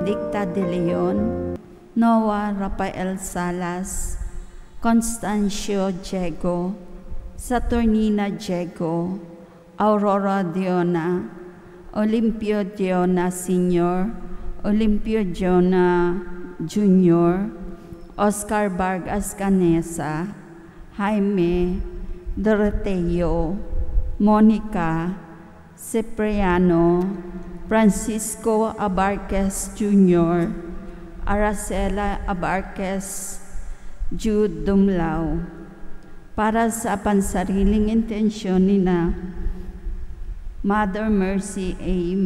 Dicta de Leon, Noah Rafael Salas, Constancio Diego, Saturnina Diego, Aurora Diona, Olimpio Diona Sr., Olimpio Diona Jr., Oscar Vargas Canesa, Jaime, Doroteo, Monica, Cipriano, Francisco Abarquez Jr., Aracela Abarquez, Jude Dumlao, para sa pansariling intensyon ni na Mother Mercy A.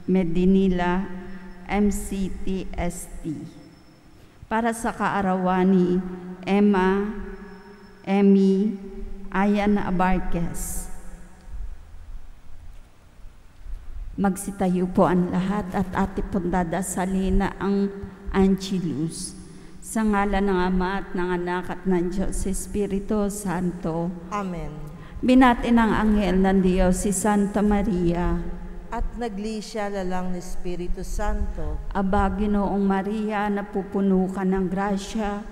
Medinila, MCTST, para sa kaarawan ni Emmy Ayan Abarquez. Magsitayo po ang lahat at ati pong dadasalin na ang Angelus. Sa ngalan ng Ama at ng Anak at ng Diyos Espiritu Santo. Amen. Binati ng anghel ng Diyos si Santa Maria. At naglisya lalang ni Espiritu Santo. Aba, Ginoong Maria, napupuno ka ng grasya,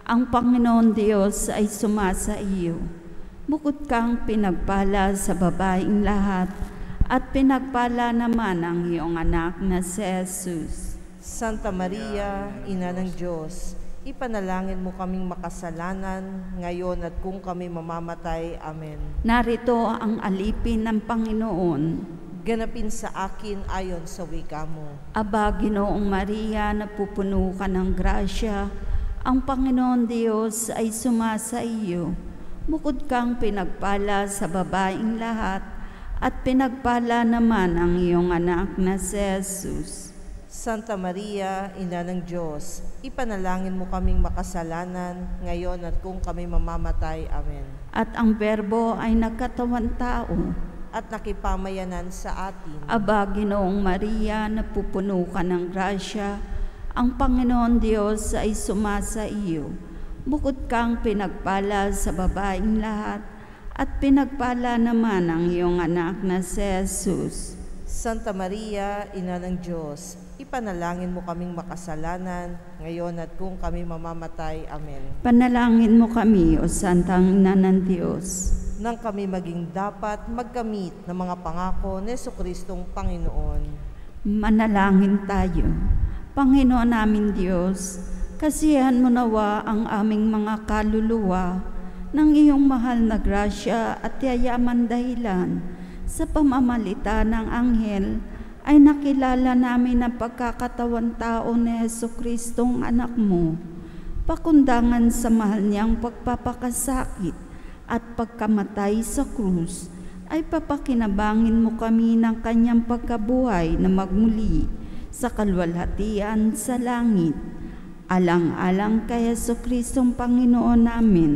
ang Panginoon Diyos ay sumasa iyo. Bukod kang pinagpala sa babaeng lahat, at pinagpala naman ang iyong anak na si Jesus. Santa Maria, Ina ng Diyos, ipanalangin mo kaming makasalanan, ngayon at kung kami mamamatay. Amen. Narito ang alipin ng Panginoon. Ganapin sa akin ayon sa wika mo. Aba, Ginoong Maria, napupuno ka ng grasya, ang Panginoon Diyos ay sumasa iyo. Bukod kang pinagpala sa babaeng lahat, at pinagpala naman ang iyong anak na si Jesus. Santa Maria, Ina ng Diyos, ipanalangin mo kaming makasalanan, ngayon at kung kami mamamatay. Amen. At ang Berbo ay nagkatawan tao, at nakipamayanan sa atin. Aba, Ginoong Maria, napupuno ka ng grasya, ang Panginoon Diyos ay sumasa iyo. Bukod kang pinagpala sa babaeng lahat, at pinagpala naman ang iyong anak na si Jesus. Santa Maria, Ina ng Diyos, ipanalangin mo kaming makasalanan, ngayon at kung kami mamamatay. Amen. Panalangin mo kami, O Santang Ina ng Diyos, nang kami maging dapat magkamit ng mga pangako ni Jesucristong Panginoon. Manalangin tayo. Panginoon namin Diyos, kasiyahan mo nawa ang aming mga kaluluwa ng iyong mahal na grasya at yayaman dahilan sa pamamalita ng anghel ay nakilala namin ang pagkakatawan tao ni Jesucristong anak mo. Pakundangan sa mahal niyang pagpapakasakit at pagkamatay sa krus ay papakinabangin mo kami ng kanyang pagkabuhay na magmuli sa kalwalhatian sa langit. Alang-alang kay Jesucristong Panginoon namin.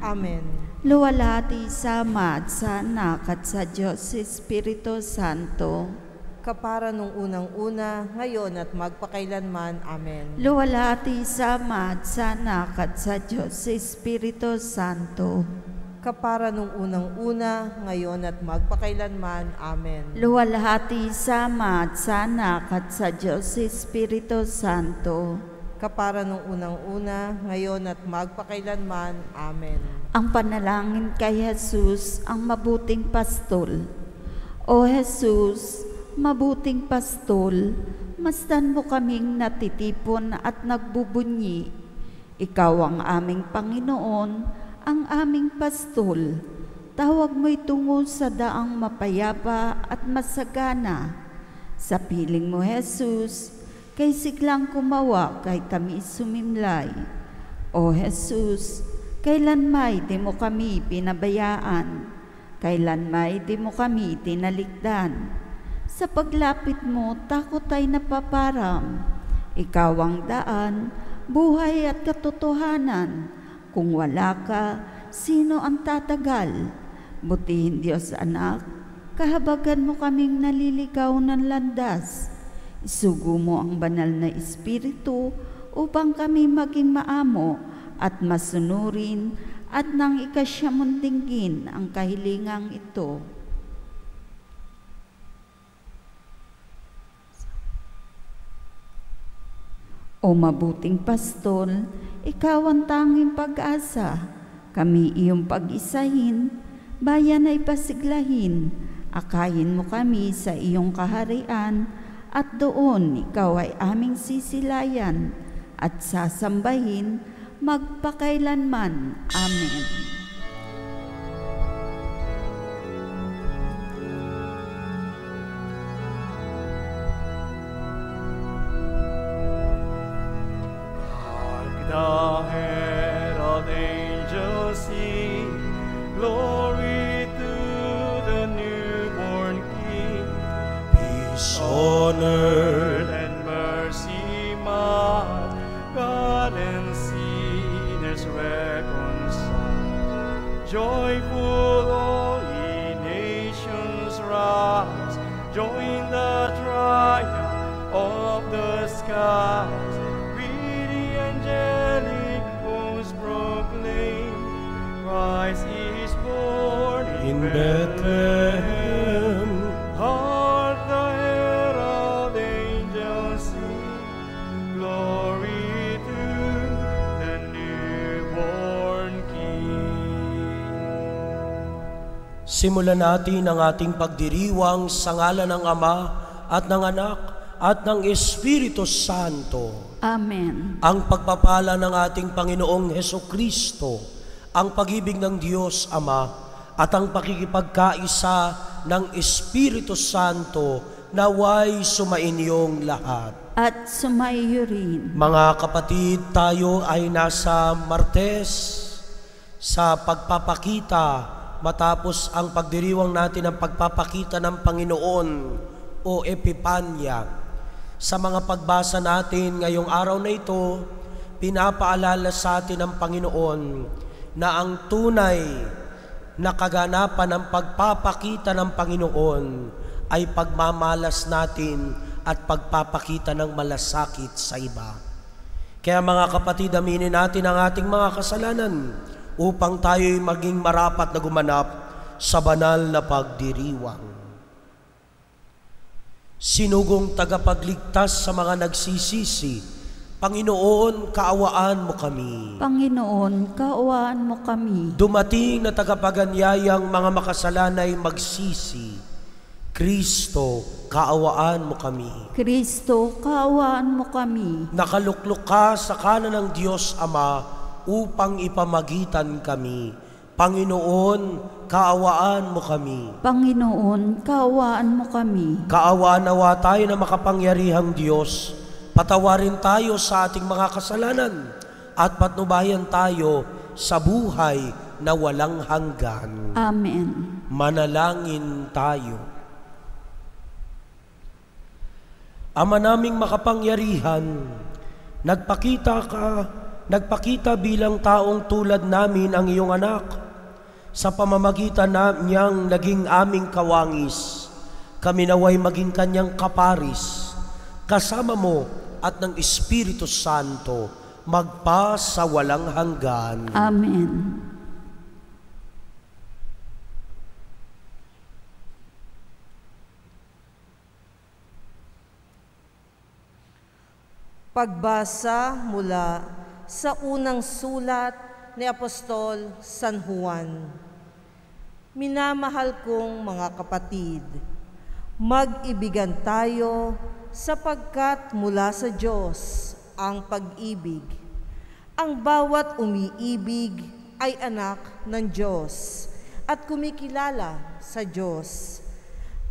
Amen. Luwalhati sa Ama at sa Anak at sa Diyos Espiritu Santo. Kapara nung unang-una, ngayon at magpakailanman. Amen. Luwalhati sa Ama at sa Anak at sa Diyos Espiritu Santo. Kapara nung unang-una, ngayon at magpakailanman. Amen. Luwalhati sa Ama at sa Anak at sa Diyos Espiritu Santo. Kapara nung unang-una, ngayon at magpakailanman. Amen. Ang panalangin kay Jesus, ang mabuting pastol. O Jesus, mabuting pastol, masdan mo kaming natitipon at nagbubunyi. Ikaw ang aming Panginoon, ang aming pastol. Tawag mo'y tungo sa daang mapayapa at masagana. Sa piling mo, Jesus, kay siglang kumawa kay kami sumimlay. O Jesus, kailanmay di mo kami pinabayaan, kailanmay di mo kami tinalikdan. Sa paglapit mo, takot ay napaparam. Ikaw ang daan, buhay at katotohanan. Kung wala ka, sino ang tatagal? Butihin Diyos anak, kahabagan mo kaming naliligaw ng landas. Isugo mo ang banal na Espiritu upang kami maging maamo at masunurin at nang ikasyamong dinggin ang kahilingang ito. O mabuting pastol, ikaw ang tanging pag-asa. Kami iyong pag-isahin, bayan ay pasiglahin. Akayin mo kami sa iyong kaharian, at doon ikaw ay aming sisilayan at sasambahin magpakailanman. Amen. The herald angels sing, glory to the newborn King. Peace on earth and mercy mild, God and sinners reconciled. Joyful all ye nations rise, join the triumph of the skies. Angelic hosts proclaim, Christ is born in Bethlehem. Hark the herald angels sing, glory to the newborn King. Simulan natin ang ating pagdiriwang sa ngalan ng Ama at ng Anak at ng Espiritu Santo. Amen. Ang pagpapala ng ating Panginoong Hesukristo, ang pag-ibig ng Diyos Ama, at ang pakikipagkaisa ng Espiritu Santo naway sumainyong lahat. At sumaiyo rin. Mga kapatid, tayo ay nasa Martes sa pagpapakita matapos ang pagdiriwang natin ng pagpapakita ng Panginoon o Epipanya. Sa mga pagbasa natin ngayong araw na ito, pinapaalala sa atin ng Panginoon na ang tunay na kaganapan ng pagpapakita ng Panginoon ay pagmamalas natin at pagpapakita ng malasakit sa iba. Kaya mga kapatid, aminin natin ang ating mga kasalanan upang tayo'y maging marapat na gumanap sa banal na pagdiriwang. Sinugong tagapagligtas sa mga nagsisisi, Panginoon, kaawaan mo kami. Panginoon, kaawaan mo kami. Dumating na tagapaganyayang mga makasalanay magsisi, Kristo, kaawaan mo kami. Kristo, kaawaan mo kami. Nakaluklok ka sa kanan ng Diyos Ama upang ipamagitan kami. Panginoon, kaawaan mo kami. Panginoon, kaawaan mo kami. Kaawaan nawa tayo na makapangyarihang Diyos. Patawarin tayo sa ating mga kasalanan at patnubayan tayo sa buhay na walang hanggan. Amen. Manalangin tayo. Ama naming makapangyarihan, nagpakita bilang taong tulad namin ang iyong anak. Sa pamamagitan niyang naging aming kawangis, kami naway maging kanyang kaparis, kasama mo at ng Espiritu Santo, magpa sa walang hanggan. Amen. Pagbasa mula sa unang sulat ni Apostol San Juan. Minamahal kong mga kapatid, mag-ibigan tayo sapagkat mula sa Diyos ang pag-ibig. Ang bawat umiibig ay anak ng Diyos at kumikilala sa Diyos.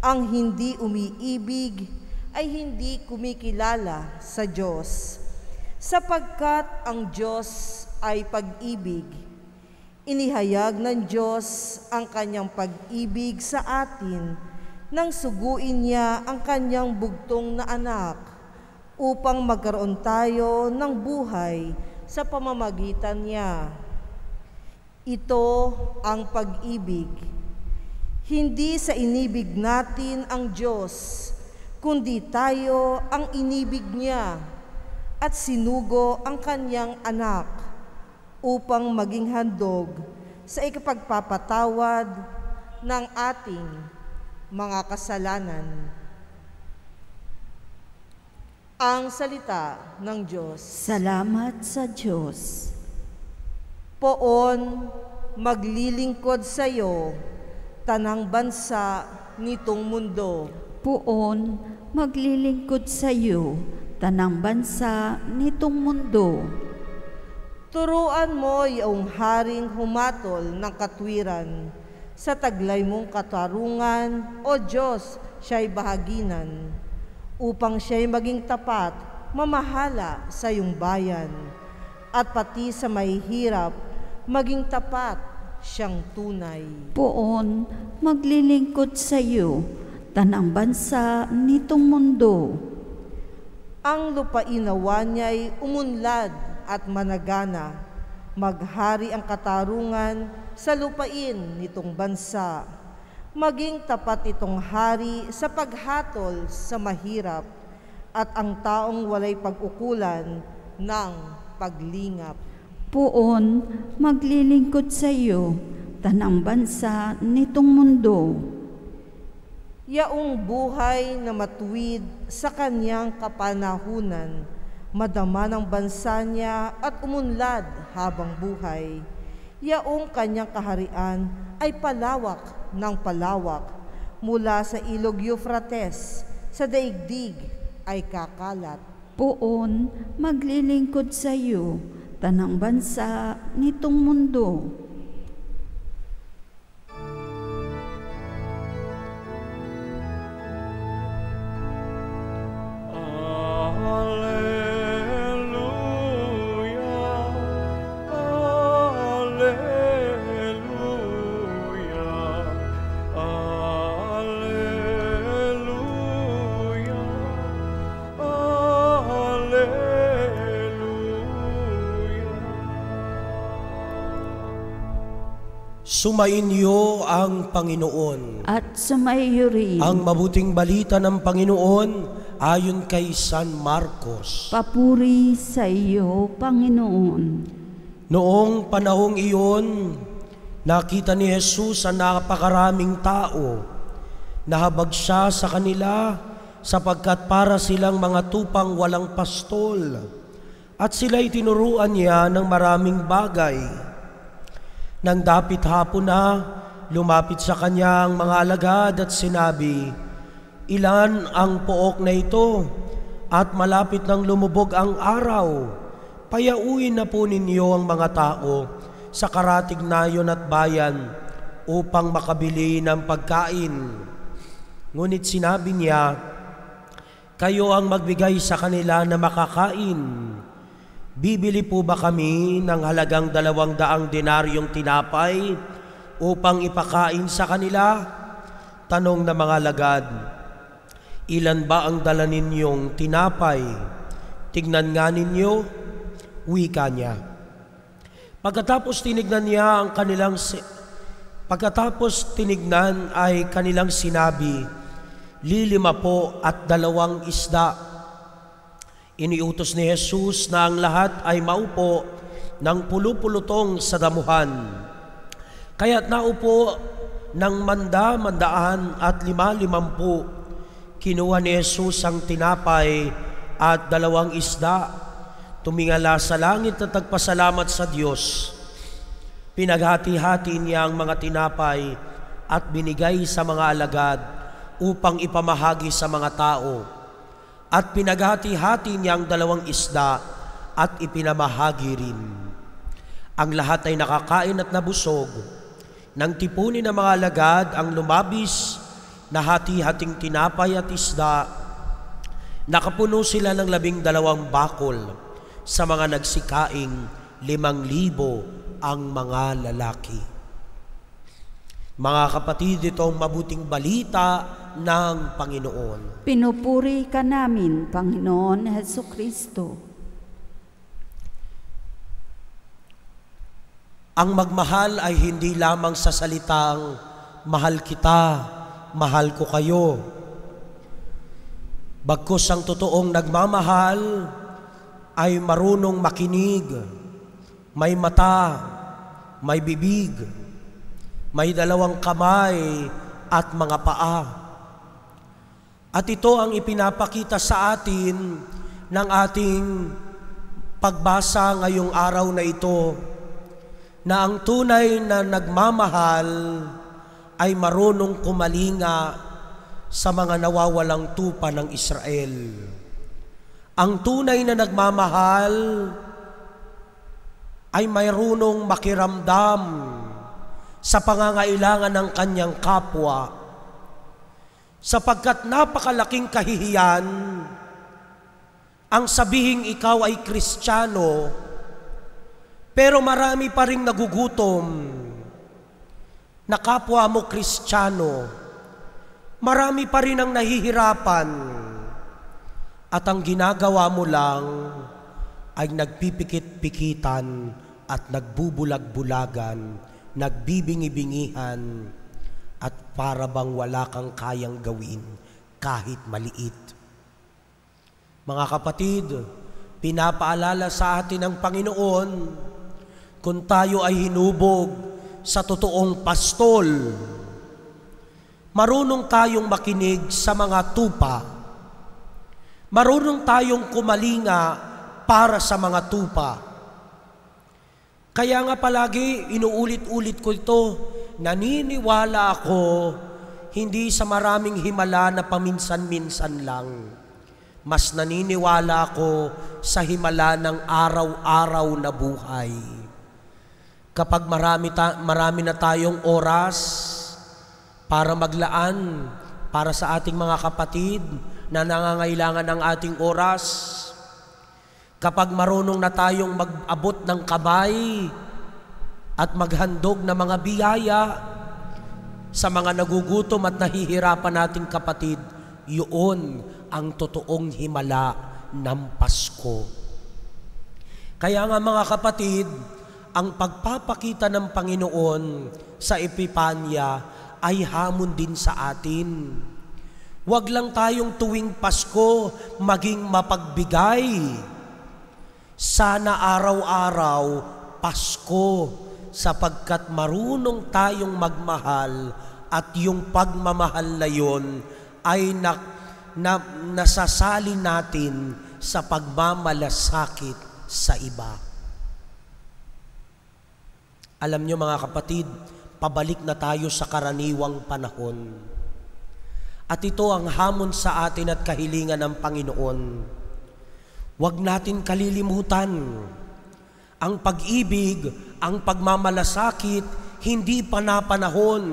Ang hindi umiibig ay hindi kumikilala sa Diyos, sapagkat ang Diyos ay pag-ibig. Inihayag ng Diyos ang kanyang pag-ibig sa atin nang suguin niya ang kanyang bugtong na anak upang magkaroon tayo ng buhay sa pamamagitan niya. Ito ang pag-ibig. Hindi sa inibig natin ang Diyos, kundi tayo ang inibig niya at sinugo ang kanyang anak upang maging handog sa ikapagpapatawad ng ating mga kasalanan. Ang salita ng Diyos. Salamat sa Diyos. Poon, maglilingkod sa iyo, tanang bansa nitong mundo. Poon, maglilingkod sa iyo, tanang bansa nitong mundo. Turuan mo iyong haring humatol ng katwiran, sa taglay mong katarungan, O Diyos, siya'y bahaginan, upang siya'y maging tapat, mamahala sa iyong bayan, at pati sa mahihirap, maging tapat siyang tunay. Poon, maglilingkod sa iyo, tanang bansa nitong mundo. Ang lupainawa niya'y umunlad at managana, maghari ang katarungan sa lupain nitong bansa. Maging tapat itong hari sa paghatol sa mahirap, at ang taong walay pag-ukulan ng paglingap. Poon, maglilingkod sa iyo, tanang bansa nitong mundo. Yaong buhay na matuwid sa kanyang kapanahunan, madama ng bansa niya at umunlad habang buhay. Yaong kanyang kaharian ay palawak ng palawak, mula sa ilog Euphrates, sa daigdig ay kakalat. Poon, maglilingkod sa iyo, tanang bansa nitong mundo. Sumainyo ang Panginoon. At sumaiyo rin. Ang mabuting balita ng Panginoon ayon kay San Marcos. Papuri sa iyo, Panginoon. Noong panahong iyon, nakita ni Jesus ang napakaraming tao. Nahabag siya sa kanila sapagkat para silang mga tupang walang pastol. At sila'y tinuruan niya ng maraming bagay. Nang dapit hapon na, lumapit sa kanya ang mga alagad at sinabi, "Ilan ang pook na ito, at malapit nang lumubog ang araw. Payauin na po ninyo ang mga tao sa karatig nayon at bayan upang makabili ng pagkain." Ngunit sinabi niya, "Kayo ang magbigay sa kanila na makakain." Bibili po ba kami ng halagang 200 denaryong tinapay upang ipakain sa kanila? Tanong ng mga alagad, "Ilan ba ang dala ninyong tinapay? Tignan nga ninyo," wika niya. Pagkatapos tinignan ay kanilang sinabi, 5 po at 2 isda. Iniutos ni Jesus na ang lahat ay maupo ng pulupulutong sa damuhan. Kaya't naupo ng 100 at 50. Kinuha ni Jesus ang tinapay at 2 isda. Tumingala sa langit at nagpasalamat sa Diyos. Pinaghati-hati niya ang mga tinapay at binigay sa mga alagad upang ipamahagi sa mga tao. At pinaghati-hati niya ang 2 isda at ipinamahagi rin. Ang lahat ay nakakain at nabusog. Nang tipunin ng mga alagad ang lumabis na hati-hating tinapay at isda, nakapuno sila ng 12 bakol. Sa mga nagsikaing 5,000 ang mga lalaki. Mga kapatid, itong mabuting balita ng Panginoon. Pinupuri ka namin, Panginoon Hesukristo. Ang magmahal ay hindi lamang sa salitang, "Mahal kita, mahal ko kayo." Bagkus ang totoong nagmamahal ay marunong makinig, may mata, may bibig, may 2 kamay at mga paa. At ito ang ipinapakita sa atin ng ating pagbasa ngayong araw na ito na ang tunay na nagmamahal ay marunong kumalinga sa mga nawawalang tupa ng Israel. Ang tunay na nagmamahal ay marunong makiramdam sa pangangailangan ng kanyang kapwa, sapagkat napakalaking kahihiyan ang sabihing ikaw ay Kristiyano, pero marami pa ring nagugutom na kapwa mo Kristiyano. Marami pa rin ang nahihirapan at ang ginagawa mo lang ay nagpipikit-pikitan at nagbubulag-bulagan, nagbibingi-bingihan at para bang wala kang kayang gawin kahit maliit. Mga kapatid, pinapaalala sa atin ng Panginoon kung tayo ay hinubog sa totoong pastol, marunong tayong makinig sa mga tupa, marunong tayong kumalinga para sa mga tupa. Kaya nga palagi inuulit-ulit ko ito, naniniwala ako hindi sa maraming himala na paminsan-minsan lang. Mas naniniwala ako sa himala ng araw-araw na buhay. Kapag marami na tayong oras para maglaan para sa ating mga kapatid na nangangailangan ng ating oras, kapag marunong na tayong mag-abot ng kabay at maghandog ng mga biyaya sa mga nagugutom at nahihirapan nating kapatid, yun ang totoong himala ng Pasko. Kaya nga mga kapatid, ang pagpapakita ng Panginoon sa Epipanya ay hamon din sa atin. Huwag lang tayong tuwing Pasko maging mapagbigay. Sana araw-araw Pasko, sapagkat marunong tayong magmahal at yung pagmamahal na yun ay nasasali natin sa pagmamalasakit sa iba. Alam nyo mga kapatid, pabalik na tayo sa karaniwang panahon. At ito ang hamon sa atin at kahilingan ng Panginoon. Huwag natin kalilimutan, ang pag-ibig, ang pagmamalasakit, hindi panapanahon.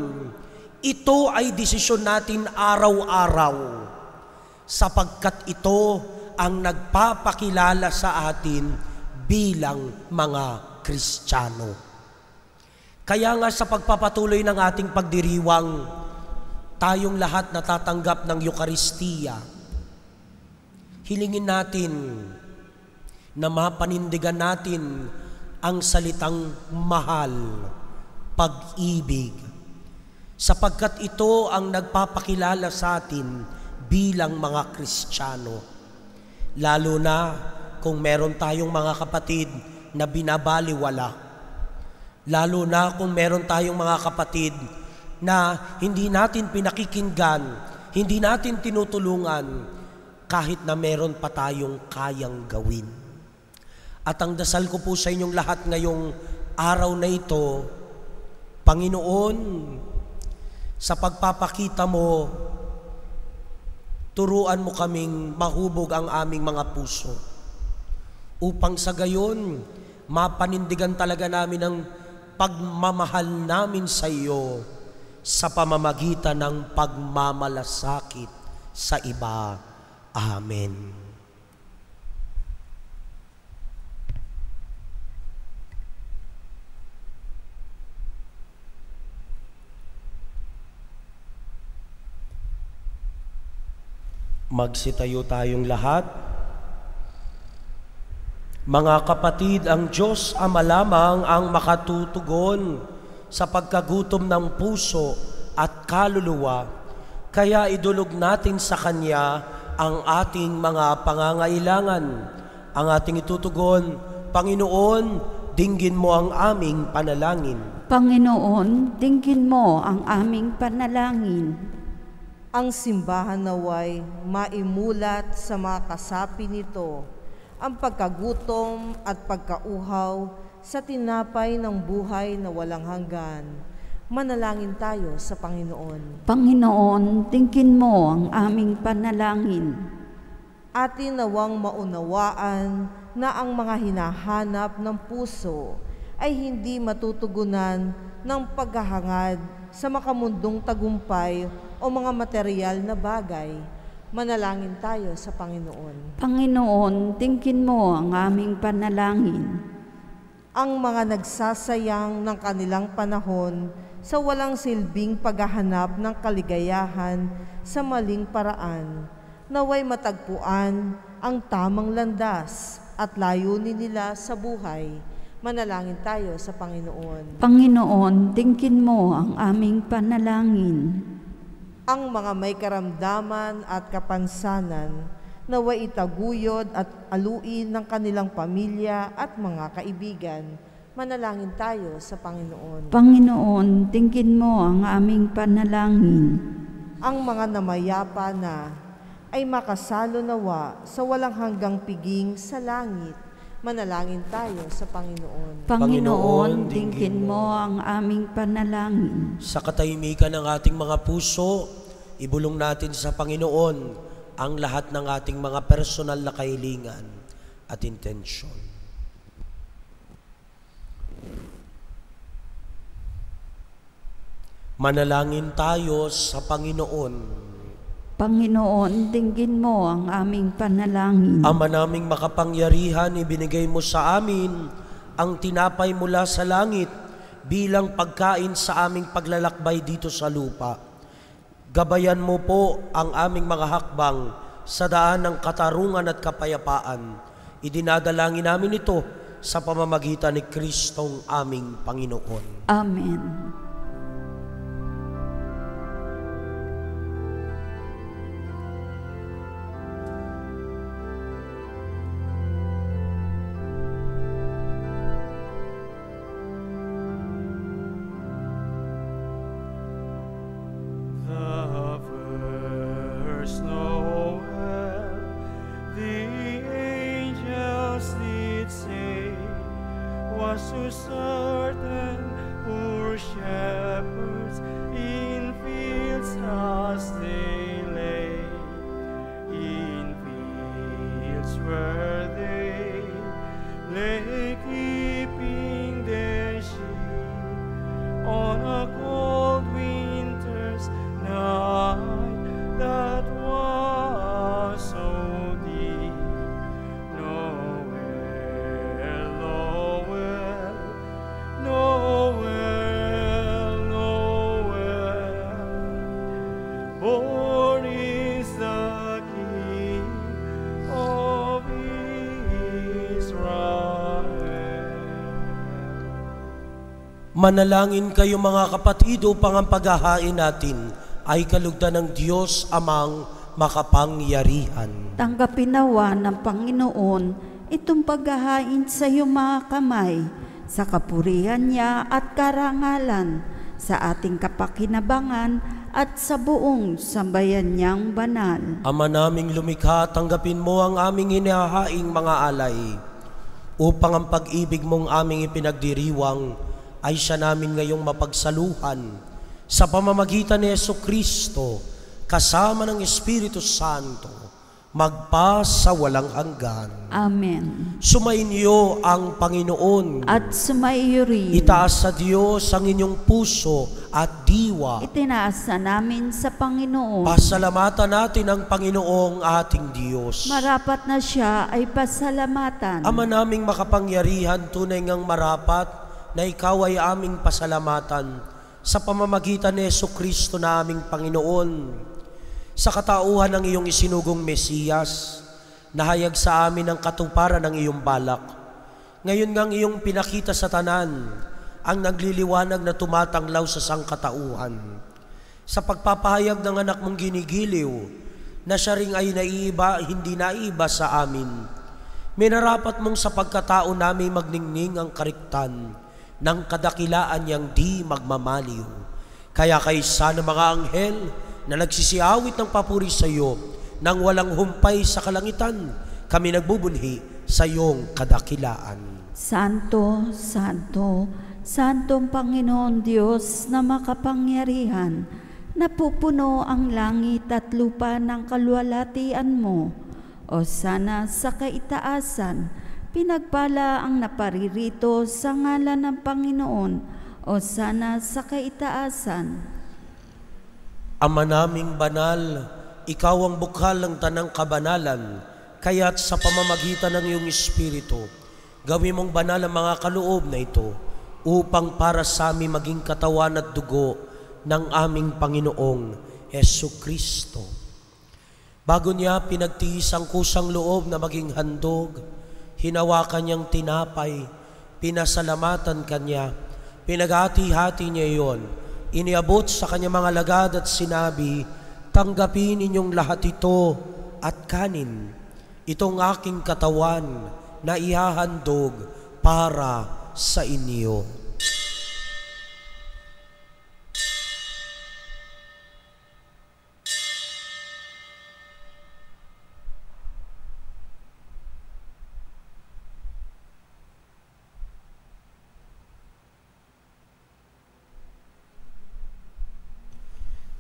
Ito ay desisyon natin araw-araw, sapagkat ito ang nagpapakilala sa atin bilang mga Kristiyano. Kaya nga sa pagpapatuloy ng ating pagdiriwang, tayong lahat natatanggap ng Eucharistia. Hilingin natin na mapanindigan natin ang salitang mahal, pag-ibig, sapagkat ito ang nagpapakilala sa atin bilang mga Kristiyano. Lalo na kung meron tayong mga kapatid na binabaliwala. Lalo na kung meron tayong mga kapatid na hindi natin pinakikinggan, hindi natin tinutulungan, kahit na meron pa tayong kayang gawin. At ang dasal ko po sa inyong lahat ngayong araw na ito, Panginoon, sa pagpapakita mo, turuan mo kaming mahubog ang aming mga puso, upang sa gayon, mapanindigan talaga namin ang pagmamahal namin sa iyo sa pamamagitan ng pagmamalasakit sa iba. Amen. Magsitayo tayong lahat. Mga kapatid, ang Diyos Ama lamang ang makatutugon sa pagkagutom ng puso at kaluluwa, kaya idulog natin sa Kanya ang ating mga pangangailangan. Ang ating itutugon, Panginoon, dinggin mo ang aming panalangin. Panginoon, dinggin mo ang aming panalangin. Ang simbahan naway maimulat sa mga kasapi nito ang pagkagutom at pagkauhaw sa tinapay ng buhay na walang hanggan. Manalangin tayo sa Panginoon. Panginoon, tingin mo ang aming panalangin. Atin nawang maunawaan na ang mga hinahanap ng puso ay hindi matutugunan ng paghahangad sa makamundong tagumpay o mga material na bagay. Manalangin tayo sa Panginoon. Panginoon, tingin mo ang aming panalangin. Ang mga nagsasayang ng kanilang panahon sa walang silbing paghahanap ng kaligayahan sa maling paraan, naway matagpuan ang tamang landas at layunin nila sa buhay. Manalangin tayo sa Panginoon. Panginoon, tingin mo ang aming panalangin. Ang mga may karamdaman at kapansanan, naway itaguyod at aluin ng kanilang pamilya at mga kaibigan. Manalangin tayo sa Panginoon. Panginoon, tingin mo ang aming panalangin. Ang mga namayapa na ay makasalo nawa sa walang hanggang piging sa langit. Manalangin tayo sa Panginoon. Panginoon, tingin mo ang aming panalangin. Sa katahimikan ng ating mga puso, ibulong natin sa Panginoon ang lahat ng ating mga personal na kahilingan at intensyon. Manalangin tayo sa Panginoon. Panginoon, tingin mo ang aming panalangin. Ama naming makapangyarihan, ibinigay mo sa amin ang tinapay mula sa langit bilang pagkain sa aming paglalakbay dito sa lupa. Gabayan mo po ang aming mga hakbang sa daan ng katarungan at kapayapaan. Idinadalangin namin ito sa pamamagitan ni Kristong aming Panginoon. Amen. To certain poor shepherds in fields as they lay, in fields where they lay keeping their sheep on a cold winter's night that was so deep. Born is the King of Israel. Manalangin kayo mga kapatid upang ang paghahain natin ay kalugdan ng Diyos Amang makapangyarihan. Tanggapin nawa ng Panginoon itong paghahain sa iyong mga kamay, sa kapurihan niya at karangalan, sa ating kapakinabangan at sa buong sambayan niyang banal. Ama naming lumikha, tanggapin mo ang aming hinahaing mga alay, upang ang pag-ibig mong aming ipinagdiriwang ay siya namin ngayong mapagsaluhan sa pamamagitan ni Jesucristo kasama ng Espiritu Santo, magpa sa walang hanggan. Amen. Sumainyo ang Panginoon. At sumaiyo rin. Itaas sa Diyos ang inyong puso at diwa. Itinaas na namin sa Panginoon. Pasalamatan natin ang Panginoong ating Diyos. Marapat na siya ay pasalamatan. Ama naming makapangyarihan, tunay ngang marapat na ikaw ay aming pasalamatan sa pamamagitan ni Jesucristo na aming Panginoon. Sa katauhan ng iyong isinugong Mesiyas, nahayag sa amin ang katuparan ng iyong balak. Ngayon ngang iyong pinakita sa tanan ang nagliliwanag na tumatanglaw sa sangkatauhan. Sa pagpapahayag ng anak mong ginigiliw, na siya ring ay naiiba, hindi naiiba sa amin. Minarapat mong sa pagkatao namin magningning ang kariktan ng kadakilaan niyang di magmamaliw. Kaya kaysa ng mga anghel, na nagsisiawit ng papuri sa iyo nang walang humpay sa kalangitan, kami nagbubunhi sa iyong kadakilaan. Santo, Santo, Santong Panginoon Diyos na makapangyarihan, napupuno ang langit at lupa ng kaluwalhatian mo. O sana sa kaitaasan, pinagpala ang naparirito sa ngalan ng Panginoon. O sana sa kaitaasan. Ama naming banal, ikaw ang bukhal ng tanang kabanalan, kaya't sa pamamagitan ng iyong Espiritu, gawin mong banal ang mga kaloob na ito, upang para sa amin maging katawan at dugo ng aming Panginoong Hesukristo. Bago niya pinagtiis ang kusang loob na maging handog, hinawakan niyang tinapay, pinasalamatan kanya, pinaghati-hati niya iyon, iniabot sa kanyang mga lagad at sinabi, tanggapin ninyong lahat ito at kanin. Itong aking katawan na ihahandog para sa inyo.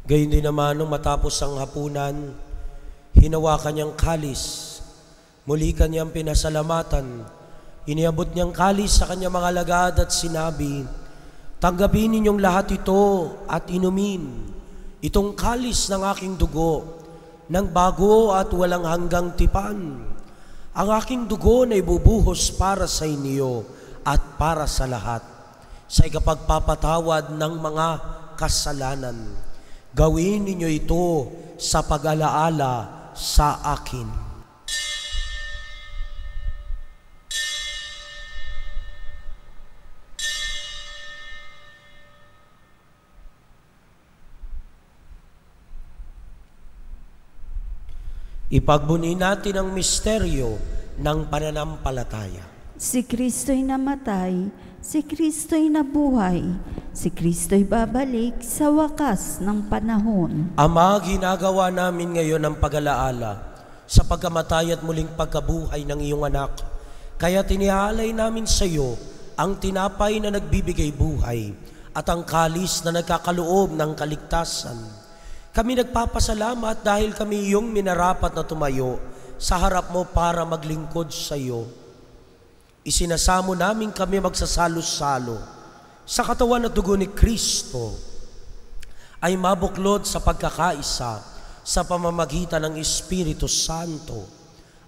Gayon din naman nung matapos ang hapunan, hinawakan niyang kalis, muli kanyang pinasalamatan, iniabot niyang kalis sa kanyang mga lagad at sinabi, tanggapin ninyong lahat ito at inumin, itong kalis ng aking dugo, ng bago at walang hanggang tipan. Ang aking dugo na ibubuhos para sa inyo at para sa lahat, sa ikapagpapatawad ng mga kasalanan. Gawin ninyo ito sa pag-alaala sa akin. Ipagbuni natin ang misteryo ng pananampalataya. Si Kristo'y namatay, si Kristo'y nabuhay, si Kristo'y babalik sa wakas ng panahon. Ama, ginagawa namin ngayon ang pag-alaala sa pagkamatay at muling pagkabuhay ng iyong anak. Kaya tinihalay namin sa iyo ang tinapay na nagbibigay buhay at ang kalis na nagkakaloob ng kaligtasan. Kami nagpapasalamat dahil kami iyong minarapat na tumayo sa harap mo para maglingkod sa iyo. Isinasamo namin kami magsasalo-salo sa katawan at dugo ni Kristo ay mabuklod sa pagkakaisa sa pamamagitan ng Espiritu Santo.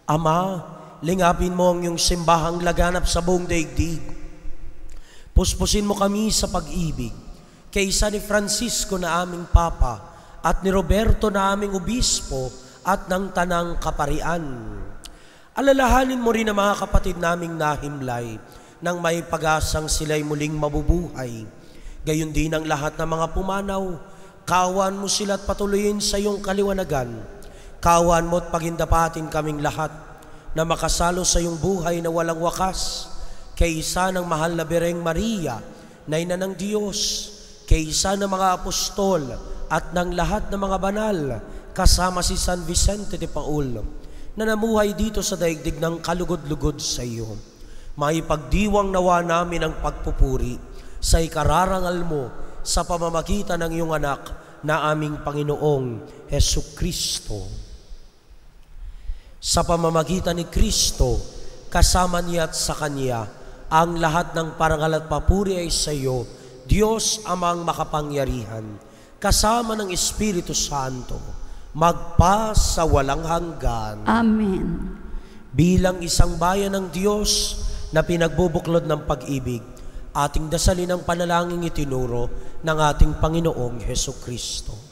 Ama, lingapin mo ang iyong simbahang laganap sa buong daigdig. Puspusin mo kami sa pag-ibig kaysa ni Francisco na aming Papa at ni Roberto na aming Obispo at ng Tanang Kaparian. Alalahanin mo rin ang mga kapatid naming nahimlay nang may pag-asang sila'y muling mabubuhay. Gayon din ang lahat ng mga pumanaw. Kawan mo sila at patuloyin sa iyong kaliwanagan. Kawan mo at pagindapatin kaming lahat na makasalo sa iyong buhay na walang wakas. Kaysa ng mahal na Birheng Maria, na ina ng Diyos, kaysa ng mga apostol at ng lahat ng mga banal, kasama si San Vicente de Paul, na namuhay dito sa daigdig ng kalugod-lugod sa iyo. Maipagdiwang nawa namin ang pagpupuri sa ikararangal mo sa pamamagitan ng iyong anak na aming Panginoong Hesukristo. Sa pamamagitan ni Kristo, kasama niya at sa Kanya, ang lahat ng parangal at papuri ay sa iyo, Diyos Amang makapangyarihan, kasama ng Espiritu Santo, magpa sa walang hanggan. Amen. Bilang isang bayan ng Diyos na pinagbubuklod ng pag-ibig, ating dasalin ang panalangin itinuro ng ating Panginoong Hesukristo.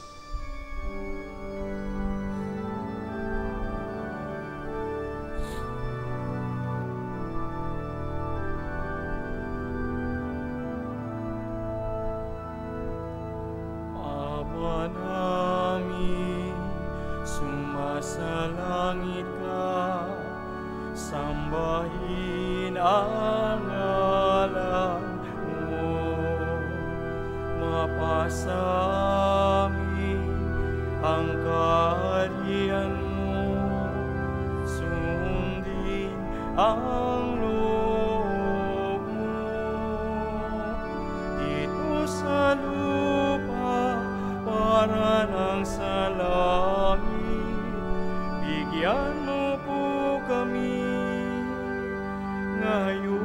Sumasalangit ka, sambahin ang ngalan mo, mapasa amin ngayon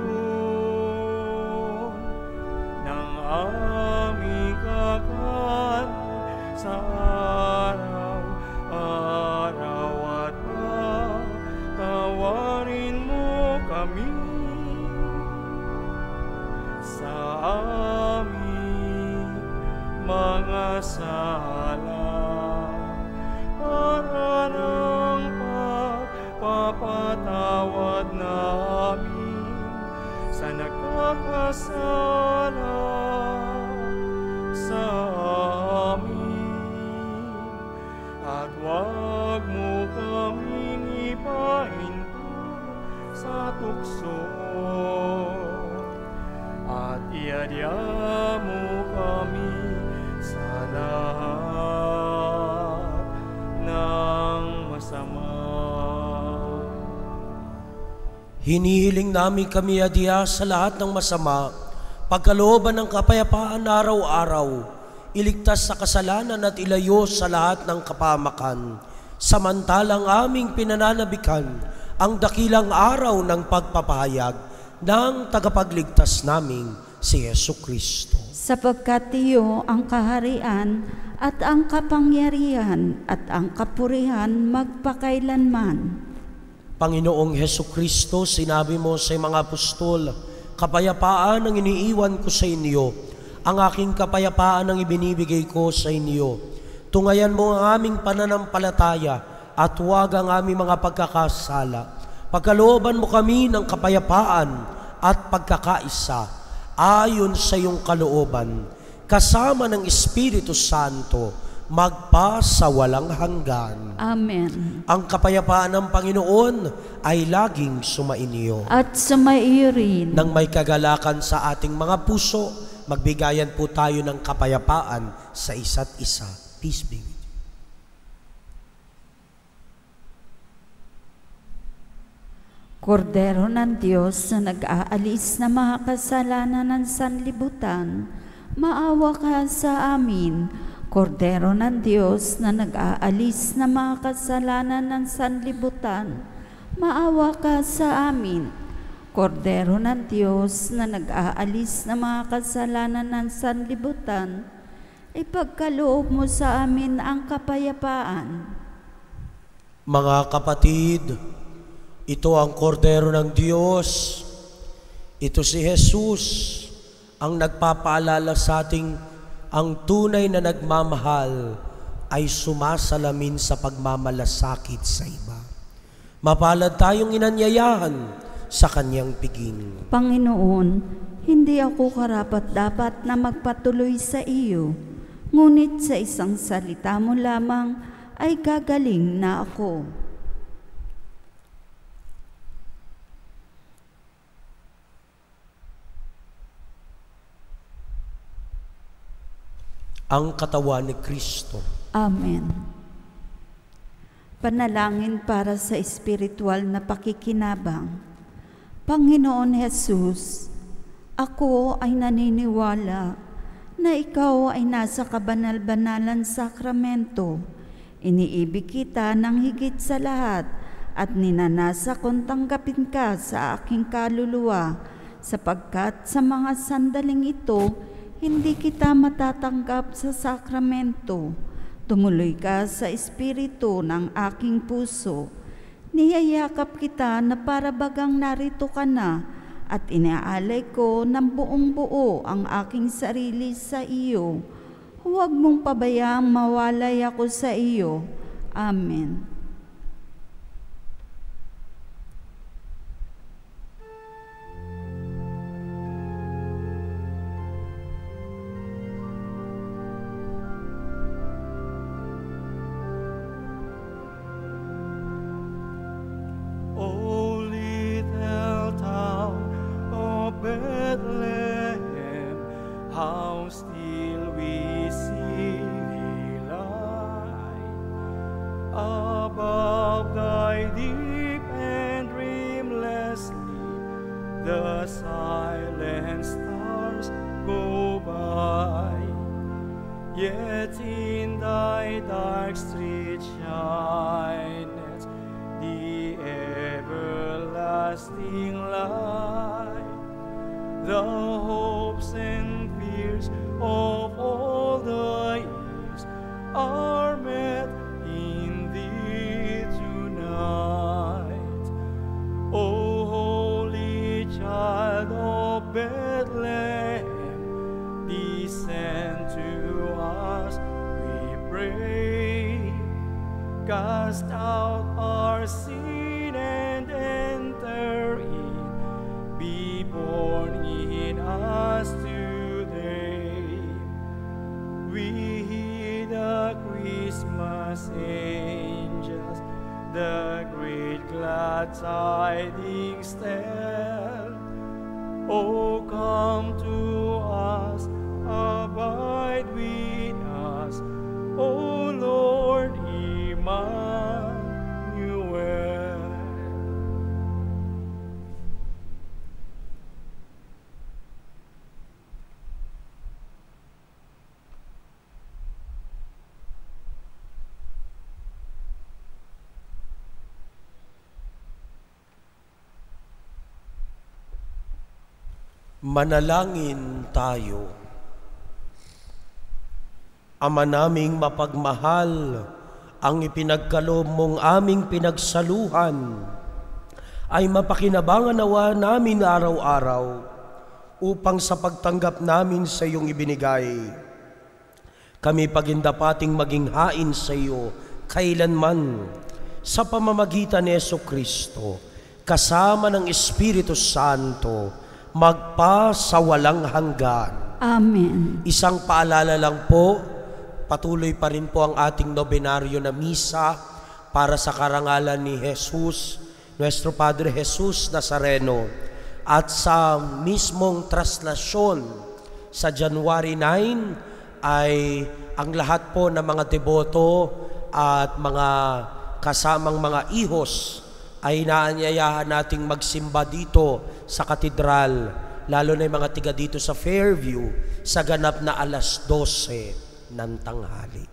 ng aming kakan sa araw-araw at patawarin mo kami sa aming mga sala para ng pagpapatawad namin sa nagkakasala sa amin. At huwag mo kaming ipahinto sa tukso at iadya mo kami sa lahat ng masama. Hinihiling namin kami adya sa lahat ng masama, pagkalooban ng kapayapaan araw-araw, iligtas sa kasalanan at ilayo sa lahat ng kapamakan. Samantalang aming pinananabikan ang dakilang araw ng pagpapahayag ng tagapagligtas naming si Yesu Kristo. Sapagkat iyo ang kaharian at ang kapangyarihan at ang kapurihan magpakailanman. Panginoong Hesu Kristo, sinabi mo sa mga apostol, kapayapaan ang iniiwan ko sa inyo, ang aking kapayapaan ang ibinibigay ko sa inyo. Tungayan mo ang aming pananampalataya at huwag ang aming mga pagkakasala. Pagkalooban mo kami ng kapayapaan at pagkakaisa ayon sa iyong kalooban, kasama ng Espiritu Santo, magpa sa walang hanggan. Amen. Ang kapayapaan ng Panginoon ay laging sumainyo. At sumaiyo rin. Nang may kagalakan sa ating mga puso, magbigayan po tayo ng kapayapaan sa isa't isa. Peace be with you. Kordero ng Diyos na nag-aalis na mga kasalanan ng sanlibutan, maawa ka sa amin. Kordero ng Diyos na nag-aalis na mga kasalanan ng sanlibutan, maawa ka sa amin. Kordero ng Diyos na nag-aalis na mga kasalanan ng sanlibutan, ipagkaloob mo sa amin ang kapayapaan. Mga kapatid, ito ang kordero ng Diyos. Ito si Jesus, ang nagpapaalala sa ating ang tunay na nagmamahal ay sumasalamin sa pagmamalasakit sa iba. Mapalad tayong inanyayahan sa kanyang piging. Panginoon, hindi ako karapat-dapat na magpatuloy sa iyo, ngunit sa isang salita mo lamang ay gagaling na ako. Ang katawan ni Kristo. Amen. Panalangin para sa espiritual na pakikinabang. Panginoon Jesus, ako ay naniniwala na ikaw ay nasa kabanal-banalan sakramento. Iniibig kita ng higit sa lahat at ninanasa kong tanggapin ka sa aking kaluluwa, sapagkat sa mga sandaling ito, hindi kita matatanggap sa sakramento. Tumuloy ka sa espiritu ng aking puso. Niyayakap kita na para bagang narito ka na at inaalay ko ng buong buo ang aking sarili sa iyo. Huwag mong pabayaang mawalay ako sa iyo. Amen. Bethlehem, how still we see thee lie above thy deep and dreamless sleep. The silent stars go by, yet in thy dark street shineth the everlasting light. the hopes and fears of all the years are met in thee tonight. O holy child of Bethlehem, descend to us, we pray. Cast out our sin and enter in. Be born in us today. We hear the Christmas angels, the great glad tidings tell. Oh, come to us, abide with us, O Lord Emmanuel. Manalangin tayo. Ama naming mapagmahal, ang ipinagkaloob mong aming pinagsaluhan ay mapakinabangan nawa namin araw-araw upang sa pagtanggap namin sa iyong ibinigay, kami pagindapating maging hain sa iyo kailanman sa pamamagitan ni Jesucristo kasama ng Espiritu Santo magpa sa walang hanggan. Amen. Isang paalala lang po, patuloy pa rin po ang ating nobenaryo na misa para sa karangalan ni Jesus, Nuestro Padre Jesus Nazareno. At sa mismong traslasyon sa January 9 ay ang lahat po ng mga deboto at mga kasamang mga ihos ay inaanyayahan nating magsimba dito sa katedral, lalo na yung mga tiga dito sa Fairview, sa ganap na 12:00 ng tanghali.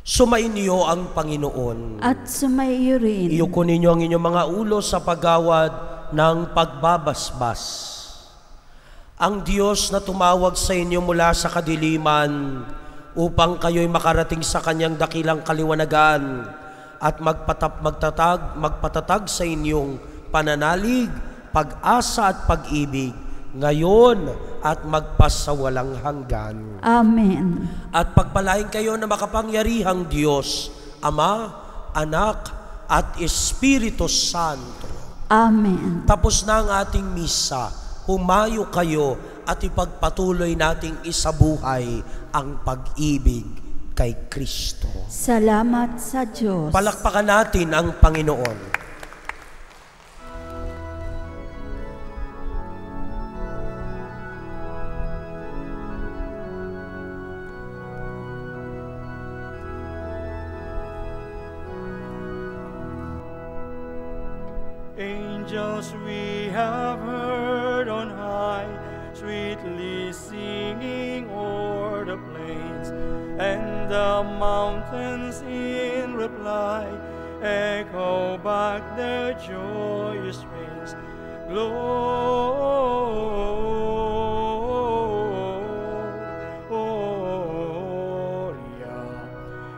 Sumainyo ang Panginoon. At sumaiyo rin. Iyuko ninyo ang inyong mga ulo sa paggawad ng pagbabasbas. Ang Diyos na tumawag sa inyo mula sa kadiliman upang kayo'y makarating sa kanyang dakilang kaliwanagan at magpatatag sa inyong pananalig, pag-asa at pag-ibig, ngayon at magpasawalang hanggan. Amen. At pagpalain kayo na makapangyarihang Diyos, Ama, Anak, at Espiritu Santo. Amen. Tapos na ang ating misa. Humayo kayo at ipagpatuloy nating isabuhay ang pag-ibig kay Kristo. Salamat sa Diyos. Palakpakan natin ang Panginoon. Angels we have heard on high, sweetly singing o'er the plains, and the mountains in reply echo back their joyous strains. Gloria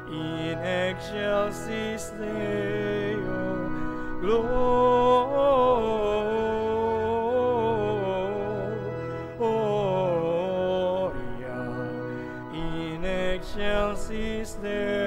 in excelsis Deo. Gloria in excelsis Deo.